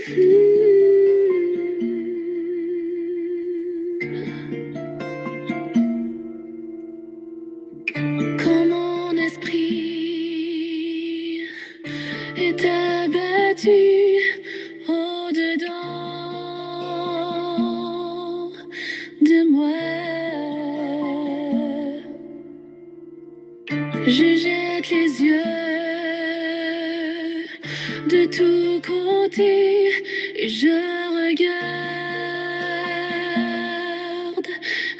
Quand mon esprit est abattu au-dedans de moi, je jette les yeux de tous côtés et je regarde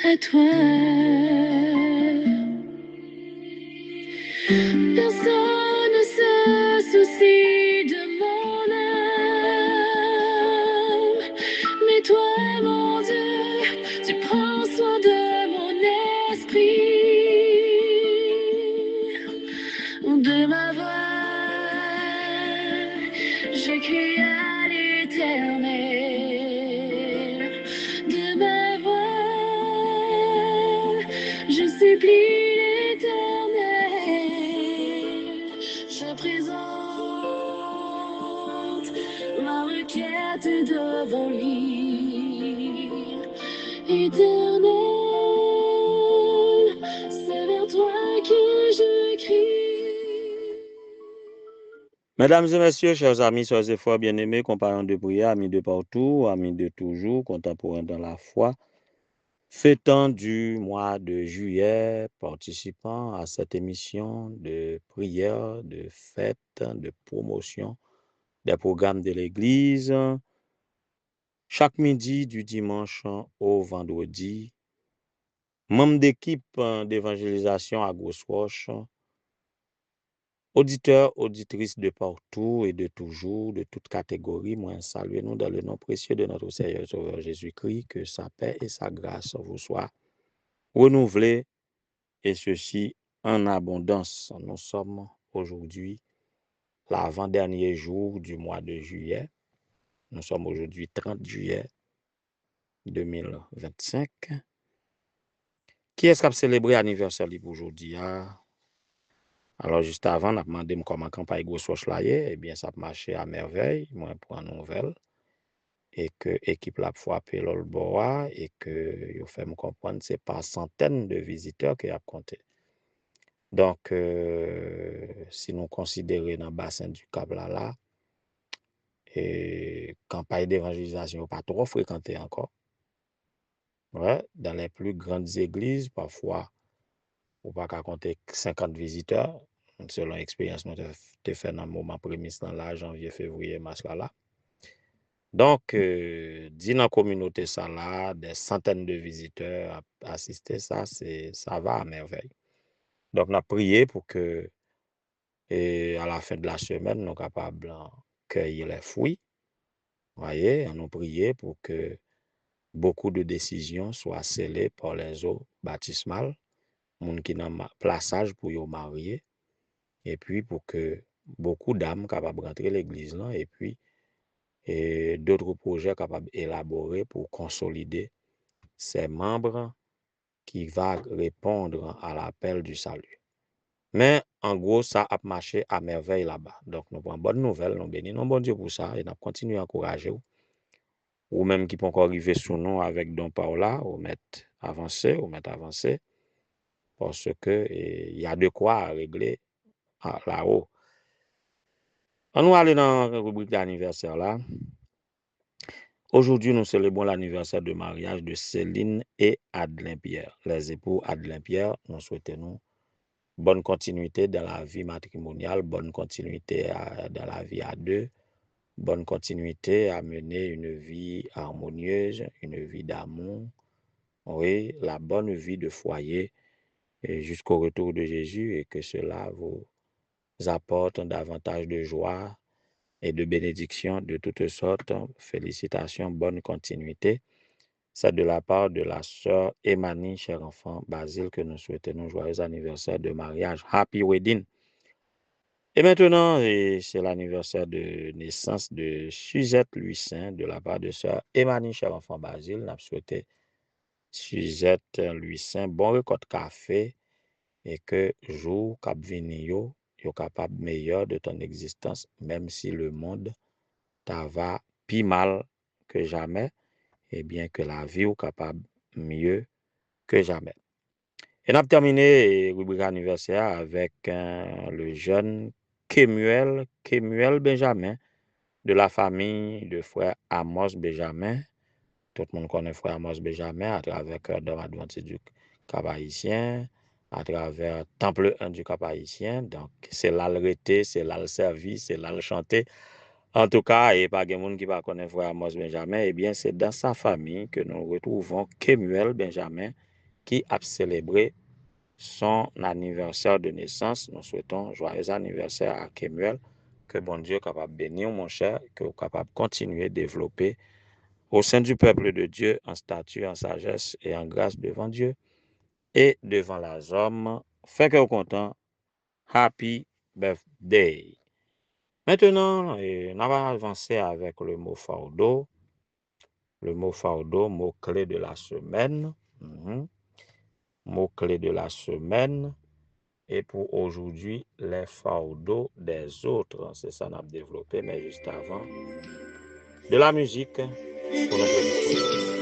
à toi. Personne ne se soucie de mon âme, mais toi, mon Dieu, tu prends soin de mon esprit, de ma voix. Je crie à l'Éternel, de ma voix. Je supplie l'Éternel, je présente ma requête devant lui. Éternel, c'est vers toi que je crie. Mesdames et messieurs, chers amis, soeurs et frères bien-aimés, compagnons de prière, amis de partout, amis de toujours, contemporains dans la foi, fêtant du mois de juillet, participant à cette émission de prière, de fête, de promotion des programmes de l'Église, chaque midi du dimanche au vendredi, membre d'équipe d'évangélisation à Grosse Roche, auditeurs, auditrices de partout et de toujours, de toutes catégories, moi, saluez-nous dans le nom précieux de notre Seigneur et Sauveur Jésus-Christ, que sa paix et sa grâce vous soient renouvelées, et ceci en abondance. Nous sommes aujourd'hui l'avant-dernier jour du mois de juillet. Nous sommes aujourd'hui 30 juillet 2025. Qui est-ce qui a célébré l'anniversaire aujourd'hui? Alors, juste avant, on a demandé comment la campagne Grosse Roche là est. Eh bien, ça a marché à merveille. Moi, pour une nouvelle. Et que l'équipe l'a frappé le bois et que il fait me comprendre c'est pas centaines de visiteurs qui a compté. Donc, si nous considérons dans le bassin du Cap là, et campagne d'évangélisation pas trop fréquentée encore. Ouais, dans les plus grandes églises, parfois, on pas qu'à compter 50 visiteurs, selon l'expérience que nous avons fait dans le moment prémisse dans la janvier, février, mars là. Donc, dit dans la communauté ça là, des centaines de visiteurs assister, ça va à merveille. Donc, on a prié pour que, à la fin de la semaine, nous sommes capables de cueillir les fruits. Vous voyez, on a prié pour que beaucoup de décisions soient scellées par les eaux baptismales, gens qui ont plaçage pour y marier, et puis pour que beaucoup d'âmes capables de rentrer l'église là, et puis d'autres projets capables d'élaborer pour consolider ces membres qui va répondre à l'appel du salut. Mais en gros, ça a marché à merveille là-bas. Donc, nous avons une bonne nouvelle, nous bénissons bon Dieu pour ça et nous continuons à encourager ou même qui peut encore arriver sous nous avec Don Paola, ou mettre avancé, parce que il y a de quoi régler là-haut. On nous aller dans la rubrique d'anniversaire là. Aujourd'hui, nous célébrons l'anniversaire de mariage de Céline et Adelin Pierre. Les époux Adelin Pierre, nous souhaitons bonne continuité dans la vie matrimoniale, bonne continuité dans la vie à deux, bonne continuité à mener une vie harmonieuse, une vie d'amour, oui, la bonne vie de foyer jusqu'au retour de Jésus et que cela vous apporte davantage de joie et de bénédictions de toutes sortes. Félicitations, bonne continuité. C'est de la part de la sœur Emani, cher enfant Basile, que nous souhaitons un joyeux anniversaire de mariage. Happy wedding! Et maintenant, c'est l'anniversaire de naissance de Suzette Louis-Saint, de la part de sœur Emani, cher enfant Basile. Nous souhaitons Suzette Louis-Saint, bon record café et que jour cap vini yo capable meilleur de ton existence, même si le monde t'a va plus mal que jamais, et bien que la vie est capable mieux que jamais. Et on a terminé rubrique anniversaire avec le jeune Kemuel Benjamin, de la famille de frère Amos Benjamin. Tout le monde connaît frère Amos Benjamin à travers Cœur d'homme adventiste du Cap-Haïtien, à travers Temple 1 du Cap-Haïtien. Donc, c'est là le rété, c'est là le servi, c'est là le chanter. En tout cas, et pas de monde qui va connaître frère Amos Benjamin, eh bien, c'est dans sa famille que nous retrouvons Kemuel Benjamin qui a célébré son anniversaire de naissance. Nous souhaitons joyeux anniversaire à Kemuel. Que bon Dieu capable de bénir, mon cher, que vous capable de continuer à développer au sein du peuple de Dieu en stature, en sagesse et en grâce devant Dieu et devant les hommes. Fait que vous content. Happy birthday. Maintenant, on va avancer avec le mot fardeau. Le mot fardeau, mot clé de la semaine. Mot clé de la semaine. Et pour aujourd'hui, les fardeaux des autres. C'est ça qu'on a développé, mais juste avant. De la musique pour notre disposition.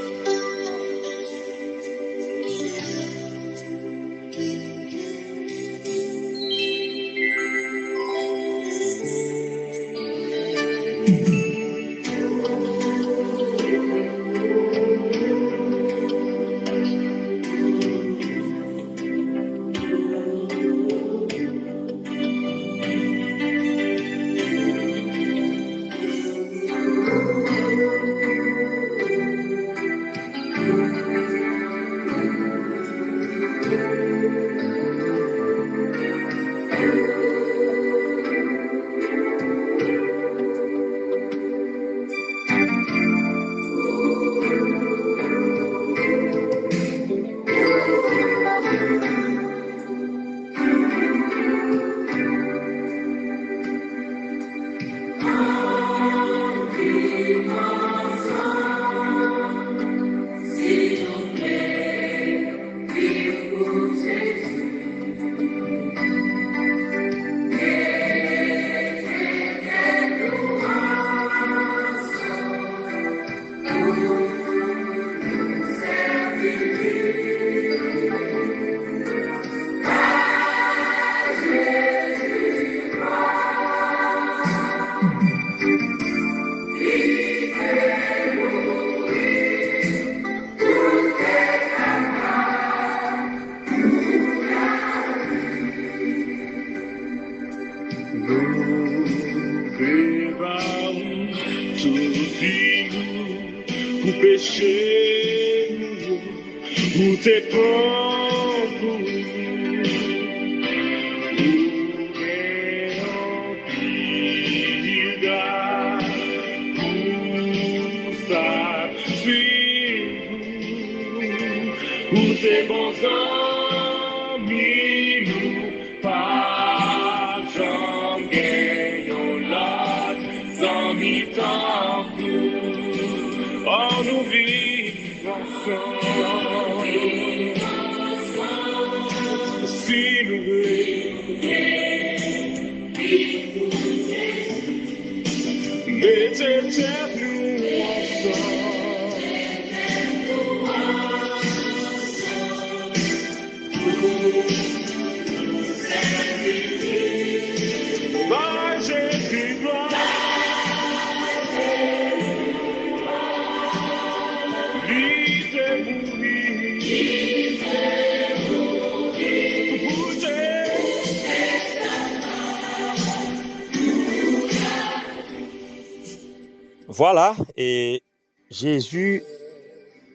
Voilà, et Jésus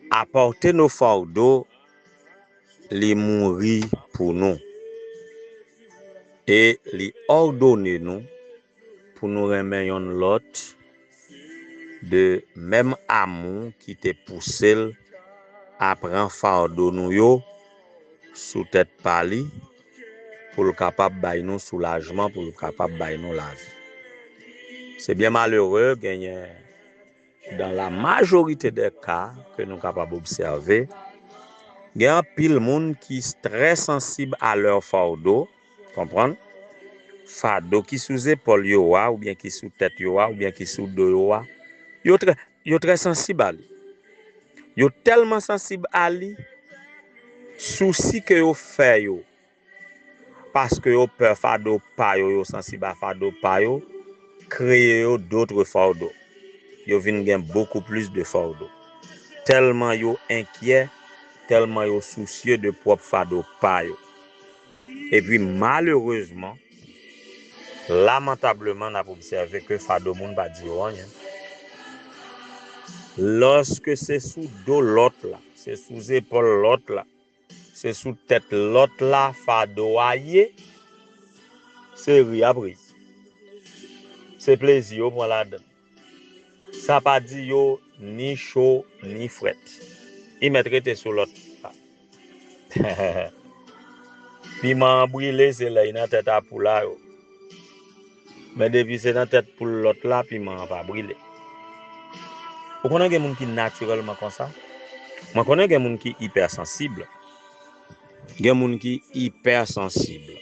a porté nos fardeaux, les mourir pour nous. Et les ordonner nous pour nous remettre l'autre de même amour qui te poussé à prendre fardeau nous yo sous tête pali pour le capable bailler nous soulagement, pour le capable bailler nous la vie. C'est bien malheureux gagner dans la majorité des cas que nous sommes capables d'observer, il y a un pile monde qui est très sensible à leur fardeau, comprendre? Fardeau qui sous épaule yo ou bien qui sous tête yo ou bien qui sous dos yo, Yo très sensible à lui. Yo tellement sensible à lui, souci que yo fait yo, parce que yo peur fardeau pa yo sensible à fardeau pa yo, créer yo d'autres fardeaux. Yo vinn gen beaucoup plus de fardeaux. Tellement yo inquiet, tellement yo soucieux de propre fardeau pa yo. Et puis malheureusement, lamentablement, on a observé que fardeau moun pas di rien. Lorsque c'est sous dos l'autre là, c'est sous épaule l'autre là, c'est sous tête l'autre là, fardeau aillé, c'est rire prise. C'est plaisir pour la donne. Ça pas dit yo ni chaud ni fret. Il m'a traité sur l'autre. Piment brûlé c'est là dans tête à pour là. Mais depuis c'est dans tête pour l'autre là, piment pas brûlé. Vous connaissez des gens qui naturellement comme ça? Moi connais des gens qui hypersensible. Des gens qui hypersensible.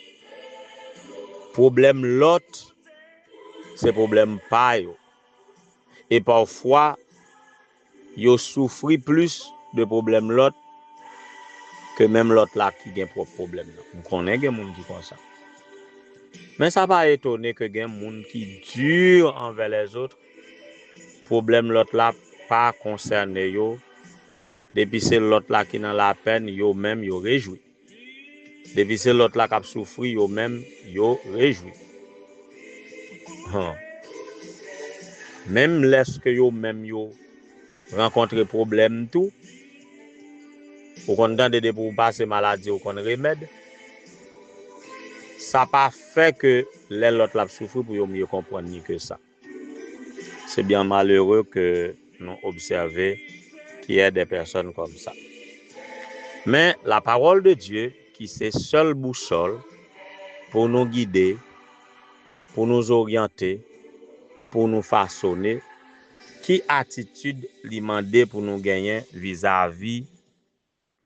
Problème l'autre, c'est problème pas yo. Et parfois yo souffri plus de problème l'autre que même l'autre là qui gen propre problème là. On connaît des gens qui comme ça. Mais ça pas étonner que des gens qui dur envers les autres. Problème l'autre là pas concerné yo. Depuis c'est l'autre là qui dans la peine, yo même yo réjoui. Depuis c'est l'autre là qui a souffri, yo même yo réjoui. Même lorsque yo même yo rencontre problème tout, ou qu'on tente de pour passer maladie ou qu'on remède, ça pas fait que les l'autre là souffrir pour mieux comprendre ni que ça. C'est bien malheureux que nous observons qu'il y ait des personnes comme ça. Mais la parole de Dieu, qui c'est seule boussole pour nous guider, pour nous orienter, pour nous façonner, qui attitude lui demander pour nous gagner vis-à-vis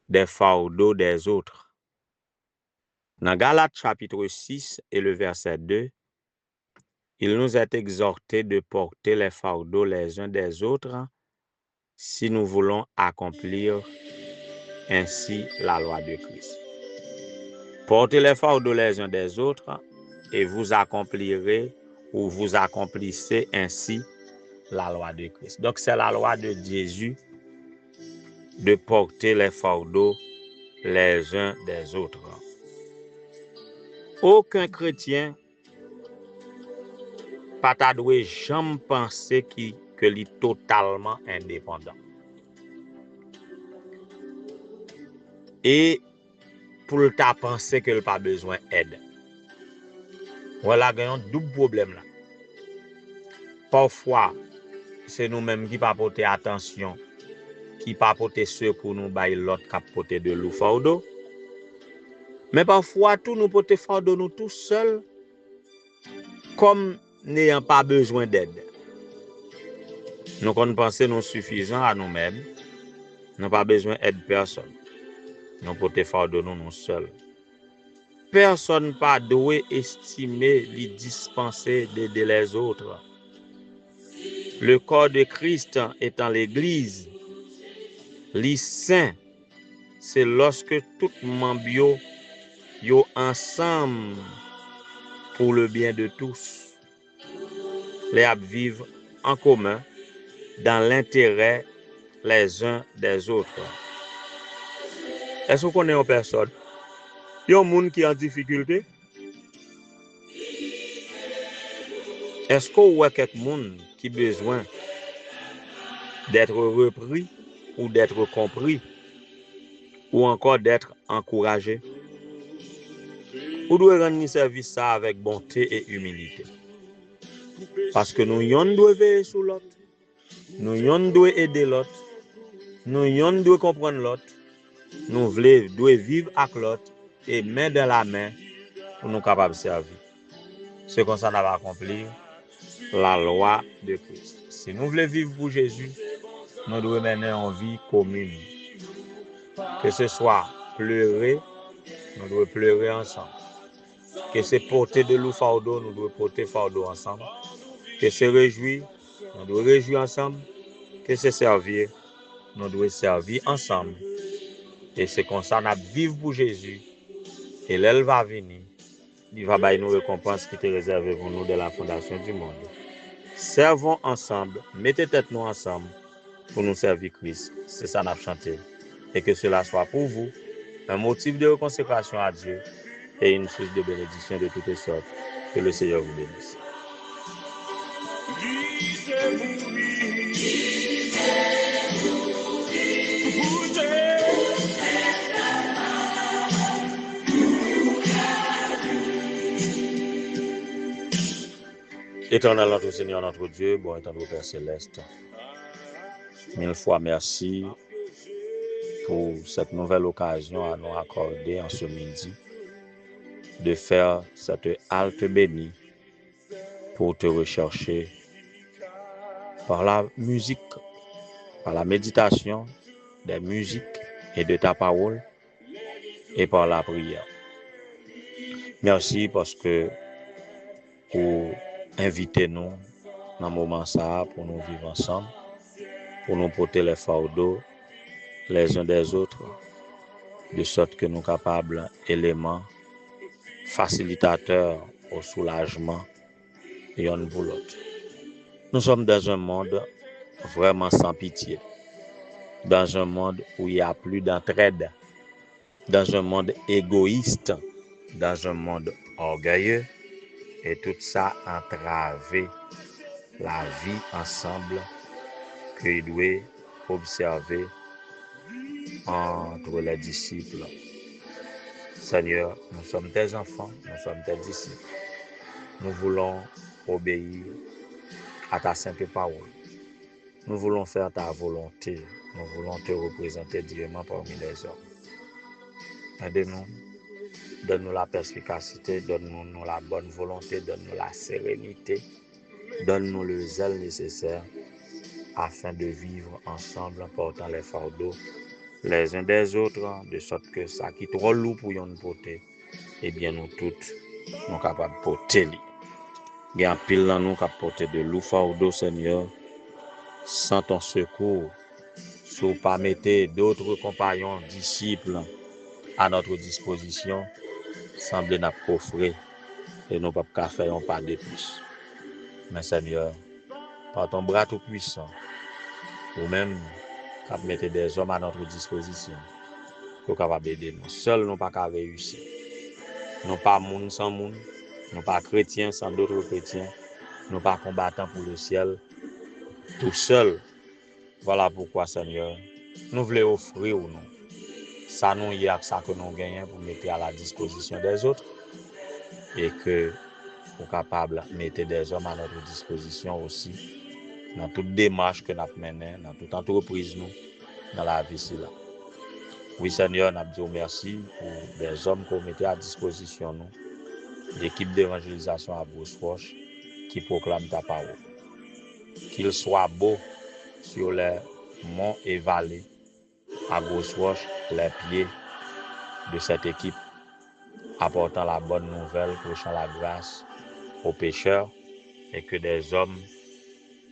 des fardeaux des autres. Dans Galates chapitre 6 et le verset 2, il nous est exhorté de porter les fardeaux les uns des autres si nous voulons accomplir ainsi la loi de Christ. Portez les fardeaux les uns des autres et vous accomplirez ou vous accomplissez ainsi la loi de Christ. Donc c'est la loi de Jésus de porter les fardeaux les uns des autres. Aucun chrétien pas ta doué jamais penser que lui totalement indépendant. Et pour ta penser que pas besoin d'aide. Voilà un double problème là. Parfois c'est nous-mêmes qui pas porter attention, qui pas porter secours nous bail l'autre qui porter de l'eau fardeau. Mais parfois tout nous porter fardeau nous tout seul comme n'ayant pas besoin d'aide. Nous qu'on pense nous suffisants à nous-mêmes, nous pas besoin d'aide personne. Nous porter fardeau nous seuls. Personne pas doué estimer les dispenser d'aider les autres. Le corps de Christ étant l'Église, les saints, c'est lorsque tout membre yo ensemble pour le bien de tous. Les vivre en commun dans l'intérêt les uns des autres. Est-ce qu'on connaît une personne? Il y a un monde qui est en difficulté? Est-ce qu'on voit quelqu'un qui a besoin d'être repris ou d'être compris ou encore d'être encouragé? Ou doit rendre service ça avec bonté et humilité. Parce que nous devons veiller sur l'autre. Nous devons aider l'autre. Nous devons comprendre l'autre. Nous devons vivre avec l'autre et main dans la main pour nous capables de servir. C'est comme ça qu'on va accomplir la loi de Christ. Si nous voulons vivre pour Jésus, nous devons mener une vie commune. Que ce soit pleurer, nous devons pleurer ensemble. Que c'est porter de l'eau fardeau, nous devons porter fardeau ensemble. Que c'est réjouir, nous devons réjouir ensemble que c'est servir, nous devons servir ensemble. Et c'est comme ça, nous vivons pour Jésus. Et l'elle va venir, il va bailler nous récompense qui était réservée pour nous de la fondation du monde. Servons ensemble, mettez tête nous ensemble pour nous servir Christ. C'est ça qu'on a chanté. Et que cela soit pour vous un motif de reconsécration à Dieu et une source de bénédiction de toutes sortes. Que le Seigneur vous bénisse. Éternel notre Seigneur, notre Dieu, bon étant notre Père Céleste, mille fois merci pour cette nouvelle occasion à nous accorder en ce midi de faire cette halte bénie pour te rechercher par la musique, par la méditation des musiques et de ta parole et par la prière. Merci parce que pour inviter nous dans le moment ça, pour nous vivre ensemble, pour nous porter les fardeaux les uns des autres, de sorte que nous sommes capables éléments facilitateurs au soulagement et l'un pour l'autre. Nous sommes dans un monde vraiment sans pitié, dans un monde où il n'y a plus d'entraide, dans un monde égoïste, dans un monde orgueilleux, et tout ça entravé la vie ensemble qu'il doit observer entre les disciples. Seigneur, nous sommes tes enfants, nous sommes tes disciples. Nous voulons obéir à ta sainte parole. Nous voulons faire ta volonté. Nous voulons te représenter dignement parmi les hommes. Aide-nous, donne-nous la perspicacité, donne-nous la bonne volonté, donne-nous la sérénité, donne-nous le zèle nécessaire afin de vivre ensemble en portant les fardeaux les uns des autres, de sorte que ça qui est trop lourd pour nous porter, eh bien nous toutes, nous sommes capables de porter. Il y a un pile dans nous qui a porté de lourds fardeaux, Seigneur, sans ton secours, si vous pas mettez d'autres compagnons, disciples à notre disposition, semblez nous coffrer et nous ne pouvons pas faire un pas de plus. Mais Seigneur, par ton bras tout puissant, ou même qui mettez des hommes à notre disposition, pour capable d'aider nous. Seuls nous pas qu'à réussir. Nous pas monde sans monde, nous pas chrétiens sans d'autres chrétiens, nous pas combattants pour le ciel. Tout seul. Voilà pourquoi, Seigneur, nous voulons offrir nous. Ça nous y a ça que nous gagnons pour mettre à la disposition des autres et que nous sommes capables de mettre des hommes à notre disposition aussi dans toute démarche que nous menons, dans toute entreprise nous, dans la vie là. Oui, Seigneur, nous disons merci pour des hommes qu'on mettait à disposition nous, l'équipe d'évangélisation à Brousse-Roche qui proclame ta parole. Qu'il soit beau sur les monts et vallées, à Brousse-Roche, les pieds de cette équipe, apportant la bonne nouvelle, prêchant la grâce aux pécheurs, et que des hommes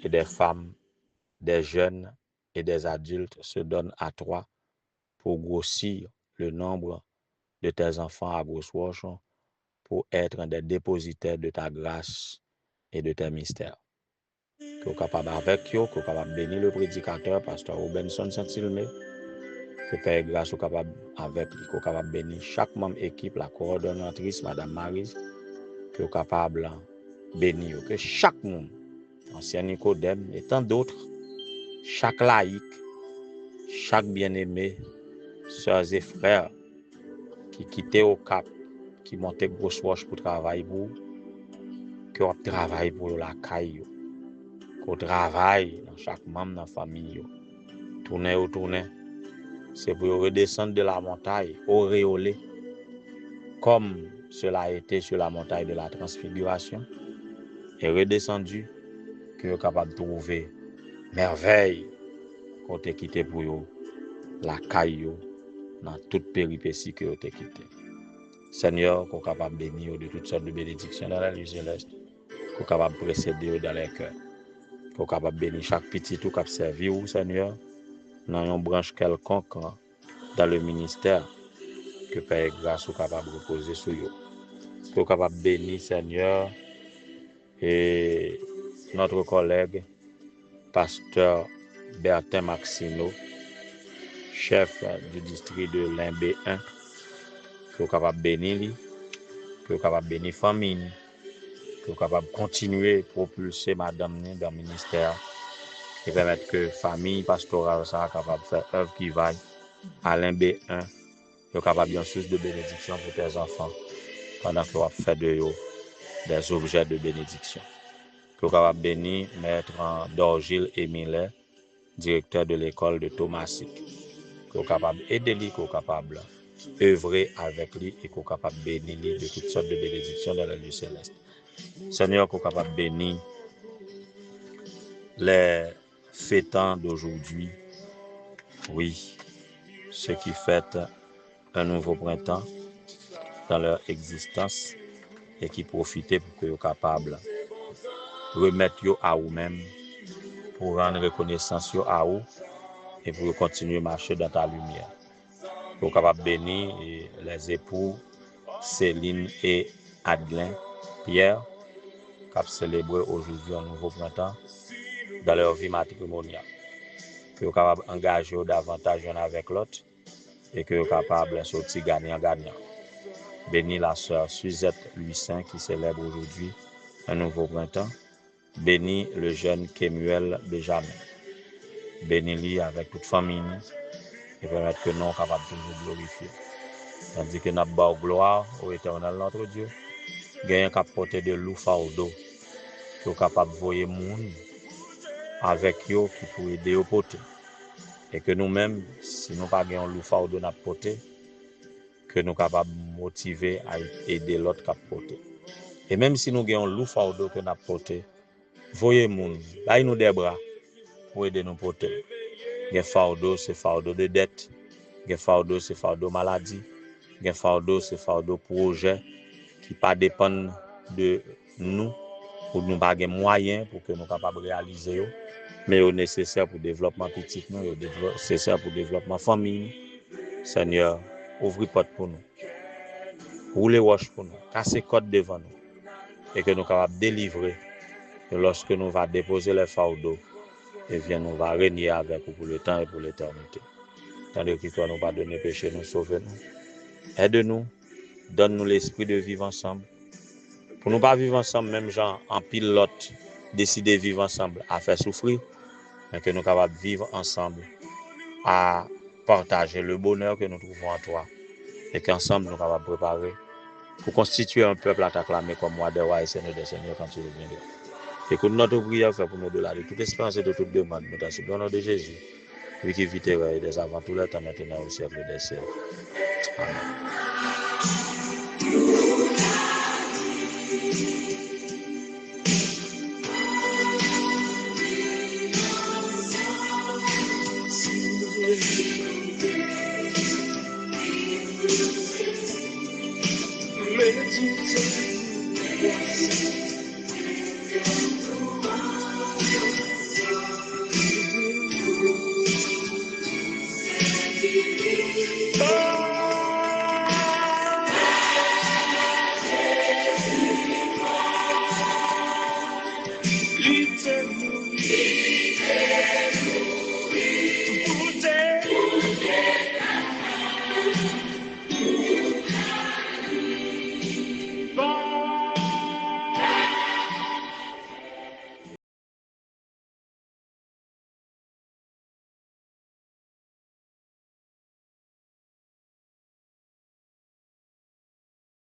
et des femmes, des jeunes et des adultes se donnent à toi pour grossir le nombre de tes enfants à Brousse-Roche, pour être des dépositaires de ta grâce et de tes mystères. Que vous capable avec eux, que vous capable bénir le prédicateur, pasteur Robinson Saint-Silmé, que Père grâce soit capable avec lui, que vous capable bénir chaque membre équipe, la coordonnatrice, Madame Marie, que vous capable bénir, que chaque monde, ancien Nicodème et tant d'autres, chaque laïc, chaque bien-aimé, sœurs et frères, qui quittent au Cap, qui montent Brousse-Roche pour travailler pour, que vous travaillez pour la caille, qu'on travaille dans chaque membre de la famille. Tournez, c'est pour redescendre de la montagne, auréolé, comme cela a été sur la montagne de la transfiguration, et redescendu, que vous êtes capable de trouver merveille qu'on t'a quitté pour vous, la caille, dans toute péripétie que vous avez quitté. Seigneur, qu'on est capable de bénir de toutes sortes de bénédictions dans la vie céleste, qu'on est capable de précéder dans les cœurs. Qu'on capable bénir chaque petit tout qui servi ou Seigneur dans une branche quelconque dans le ministère que Père grâce ou capable de reposer sur eux. Qu'on capable bénir Seigneur et notre collègue pasteur Bertin Maxino, chef du district de Limbé 1, que capable bénir lui, que capable bénir famille, que capable continuer à propulser madame dans le ministère et permettre que famille pastorale soit capable de faire œuvre qui vaille à Limbé 1, que capable bien source de bénédiction pour tes enfants pendant que tu fait de eux des objets de bénédiction. Que capable bénir maître Dorgil Émile, directeur de l'école de Thomasik, qu'on est capable d'aider lui, qu'on est capable d'œuvrer avec lui et qu'on est capable de bénir lui de toutes sortes de bénédictions dans le lieu céleste. Seigneur, qu'on est capable de bénir les fêtants d'aujourd'hui, oui, ceux qui fêtent un nouveau printemps dans leur existence et qui profitent pour que soient capables de remettre à vous-même pour rendre reconnaissance à vous et pour continuer à marcher dans ta lumière. Pour capable bénir les époux Céline et Adelin Pierre qui ont célébré aujourd'hui un nouveau printemps dans leur vie matrimoniale. Que vous capable d'engager davantage l'un avec l'autre et que vous capable de sortir gagnant-gagnant. Bénis la sœur Suzette Lucin qui célèbre aujourd'hui un nouveau printemps. Bénis le jeune Kemuel Benjamin. Bénis-lui avec toute famille et permettre que nous sommes capables de toujours glorifier. Tandis que nous avons gloire au éternel notre Dieu. Gagnant qu'à porter de loup fardeau, qui est capable de voyer monde avec eux qui pour aider au porter. Et que nous-mêmes, si nous pas gagnons loup fardeau n'a porter, que nous capables de motiver à aider l'autre qui porter. Et même si nous gagnons loup fardeau que n'a porter, voyez monde, baille nous des bras pour aider nous porter. Gen fardeau, c'est fardeau de dette. Gen fardeau, c'est fardeau maladie. Gen fardeau, c'est fardeau projet qui pas dépendent de nous pour nous pas moyens pour que nous capables de réaliser, mais au nécessaire pour le développement petit nous, au nécessaire pour le développement famille. Seigneur, ouvrez porte pour nous. Roulez roche pour nous. Cassez côte devant nous. Et que nous capables de délivrer. Et lorsque nous va déposer les fardeaux, et bien nous va régner avec vous pour le temps et pour l'éternité. Tandis que toi nous pardonner péché, nous sauver nous. Aide-nous, donne-nous l'esprit de vivre ensemble. Pour nous pas vivre ensemble, même gens en pilote, décider de vivre ensemble, à faire souffrir, mais que nous capables de vivre ensemble, à partager le bonheur que nous trouvons en toi. Et qu'ensemble nous capables de préparer pour constituer un peuple à t'acclamer comme moi des rois et Seigneur des Seigneurs quand tu reviendras. Écoute notre prière, fait pour nous de de toute espérance et de toute demande, nous t'assurons au nom de Jésus, lui qui vit et des avant tout le temps, maintenant au siècle des siècles. Amen.